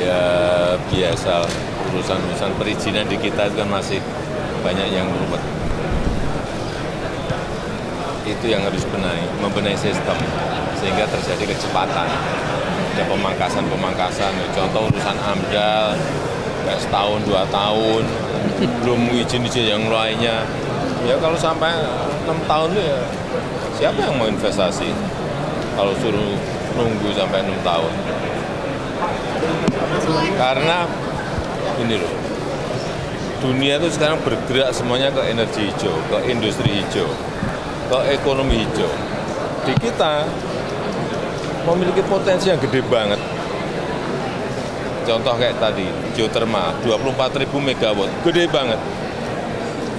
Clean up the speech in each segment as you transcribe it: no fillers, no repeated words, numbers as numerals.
Ya biasa, urusan perizinan di kita itu kan masih banyak yang ruwet. Itu yang harus membenahi sistem sehingga terjadi kecepatan. Ada pemangkasan, contoh urusan AMDAL, kayak setahun 2 tahun, belum izin yang lainnya. Ya kalau sampai 6 tahun ya siapa yang mau investasi kalau suruh nunggu sampai 6 tahun. Karena ini loh, dunia itu sekarang bergerak semuanya ke energi hijau, ke industri hijau, ke ekonomi hijau. Di kita memiliki potensi yang gede banget. Contoh kayak tadi, geothermal, 24.000 megawatt, gede banget.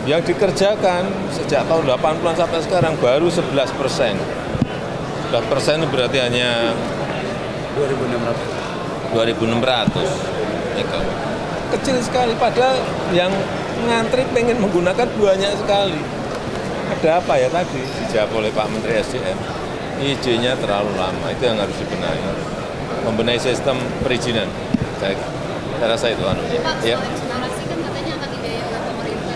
Yang dikerjakan sejak tahun 80-an sampai sekarang baru 11%. 11% berarti hanya 2.600 megawatt. Kecil sekali, padahal yang ngantri pengen menggunakan banyak sekali. Ada apa ya tadi? Dijawab oleh Pak Menteri SDM. Izinnya terlalu lama, itu yang harus dibenahi. Membenahi sistem perizinan. Saya rasa itu anunya. Pak, ya. instalasi kan katanya akan dibiayai oleh pemerintah.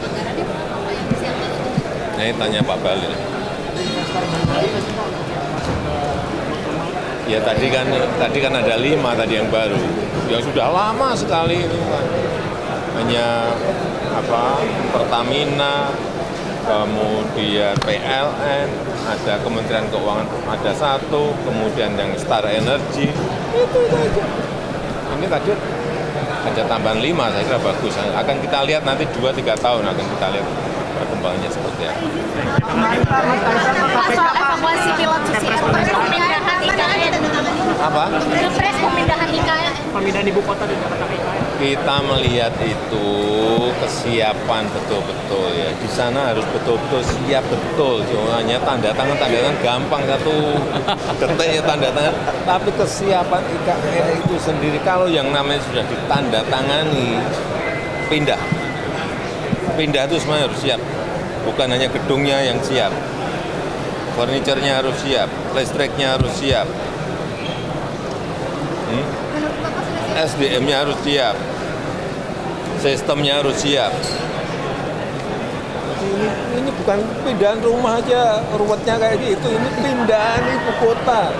Anggarannya berapa Pak yang disiapkan untuk itu? Nah, ini tanya Pak Balil. Ya tadi kan ada 5 tadi yang baru, yang sudah lama sekali itu Pak. Hanya Pertamina, kemudian PLN, ada Kementerian Keuangan ada 1, kemudian yang Star Energy, itu aja. Ini tadi ada tambahan 5, saya kira bagus. Akan kita lihat nanti 2-3 tahun akan kita lihat perkembangannya seperti apa. Soal evakuasi pilot CCR, pemindahan IKN. Apa? Pilpres pemindahan IKN. Pemindahan ibu kota di Jakarta IKN. Kita melihat itu kesiapan betul-betul ya. Di sana harus betul-betul siap betul. Hanya tanda tangan gampang, 1 detik ya tanda tangan. Tapi kesiapan IKN itu sendiri kalau yang namanya sudah ditanda tangani pindah itu semuanya harus siap. Bukan hanya gedungnya yang siap, furniturnya harus siap, listriknya harus siap, SDM-nya harus siap, sistemnya harus siap. Ini bukan pindahan rumah aja, ruwetnya kayak gitu. Ini pindahan ibu kota.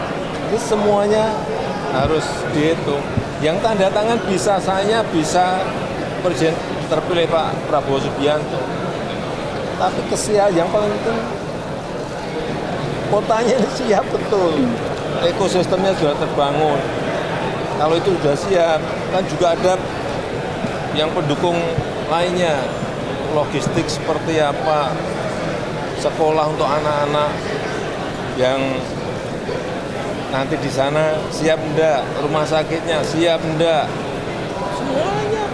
Ini semuanya harus dihitung. Yang tanda tangan bisa saya, bisa Presiden terpilih Pak Prabowo Subianto. Tapi yang paling penting kotanya ini siap betul. Ekosistemnya sudah terbangun. Kalau itu sudah siap, kan juga ada yang pendukung lainnya. Logistik seperti apa, sekolah untuk anak-anak yang nanti di sana siap enggak, rumah sakitnya siap enggak, semuanya.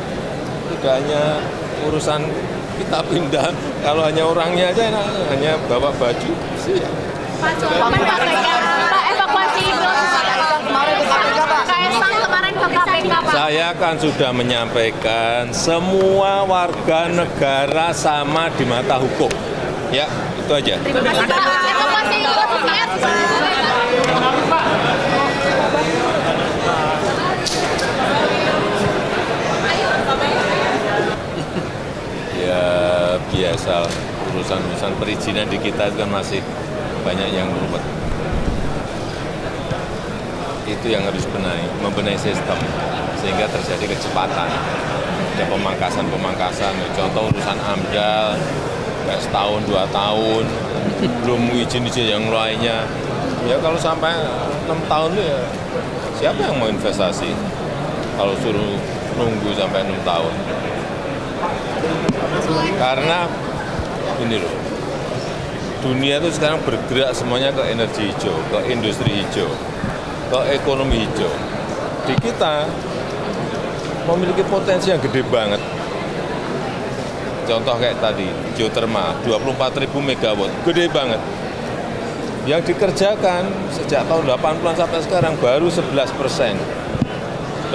Tidak hanya urusan kita pindah, kalau hanya orangnya aja hanya bawa baju siap. Pak, evakuasi pilot KSang kemarin ke KPK Pak. Saya kan sudah menyampaikan semua warga negara sama di mata hukum. Ya, itu aja. Terima kasih Pak. Evakuasi pilot Ya biasa, urusan perizinan di kita itu kan masih banyak yang ruwet. Itu yang harus membenahi sistem sehingga terjadi kecepatan. Ada pemangkasan, contoh urusan AMDAL, kayak setahun 2 tahun, belum izin yang lainnya. Ya kalau sampai 6 tahun ya siapa yang mau investasi kalau suruh nunggu sampai 6 tahun. Karena ini loh, dunia itu sekarang bergerak semuanya ke energi hijau, ke industri hijau, ke ekonomi hijau. Di kita memiliki potensi yang gede banget. Contoh kayak tadi, geothermal, 24.000 megawatt, gede banget. Yang dikerjakan sejak tahun 80-an sampai sekarang baru 11%.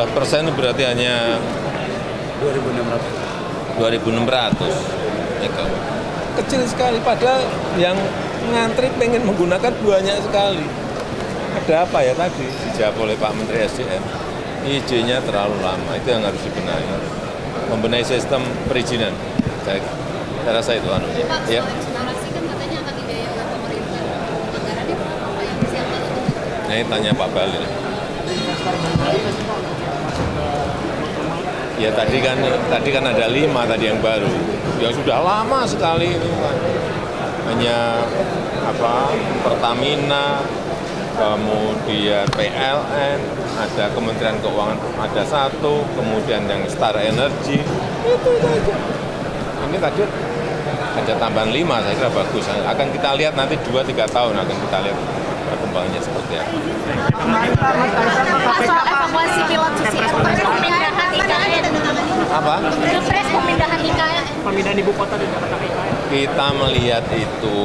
11% berarti hanya 2.600 megawatt. Kecil sekali, padahal yang ngantri pengen menggunakan banyak sekali. Ada apa ya tadi? Dijawab oleh Pak Menteri SDM. Izinnya terlalu lama, itu yang harus dibenahi. Membenahi sistem perizinan. Saya rasa itu anunya. Pak, Ya. soal instalasi kan katanya akan dibiayai oleh pemerintah. Anggarannya berapa Pak yang disiapkan untuk itu? Nah, ini tanya Pak Balil. Ya tadi kan ada 5 tadi yang baru. Ya sudah lama sekali ini Pak. Hanya Pertamina, kemudian PLN, ada Kementerian Keuangan ada 1, kemudian yang Star Energy, itu aja. Ini tadi ada tambahan 5, saya kira bagus. Akan kita lihat nanti 2-3 tahun akan kita lihat perkembangannya seperti apa. Pak, soal evakuasi pilot Susi Air pemindahan IKN. Apa? Pilpres pemindahan IKN. Pemindahan ibu kota dari Jakarta ke IKN. Kita melihat itu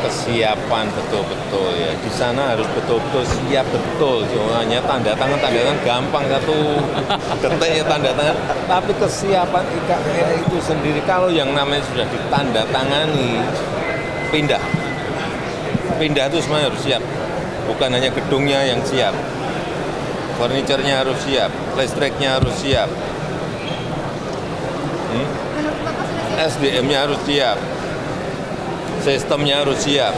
kesiapan betul-betul ya. Di sana harus betul-betul siap betul. Hanya tanda tangan gampang, 1 detik ya tanda tangan. Tapi kesiapan IKN itu sendiri kalau yang namanya sudah ditanda tangani pindah itu semuanya harus siap. Bukan hanya gedungnya yang siap, furniturnya harus siap, listriknya harus siap, SDM-nya harus siap, sistemnya harus siap.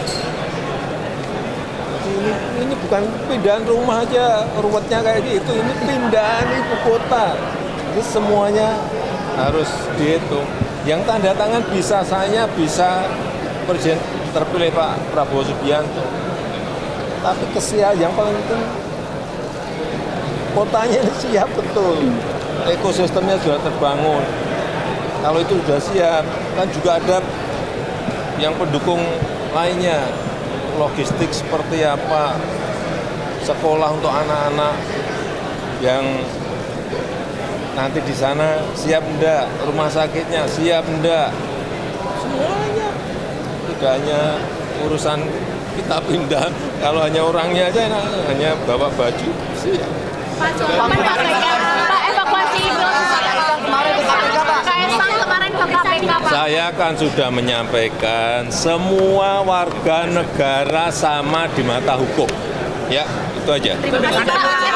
Ini bukan pindahan rumah aja, ruwetnya kayak gitu. Ini pindahan ibu kota. Ini semuanya harus dihitung. Yang tanda tangan bisa saya, bisa Presiden terpilih Pak Prabowo Subianto. Tapi yang paling penting kotanya ini siap betul. Ekosistemnya sudah terbangun. Kalau itu sudah siap, kan juga ada yang pendukung lainnya. Logistik seperti apa, sekolah untuk anak-anak yang nanti di sana siap enggak, rumah sakitnya siap enggak, semuanya. Tidak hanya urusan kita pindah, kalau hanya orangnya aja hanya bawa baju siap. Pak, evakuasi pilot Susi Air kemarin ke KPK, Pak. Kaisang kemarin ke KPK, Pak. Saya kan sudah menyampaikan semua warga negara sama di mata hukum. Ya, itu aja. Terima kasih, Pak.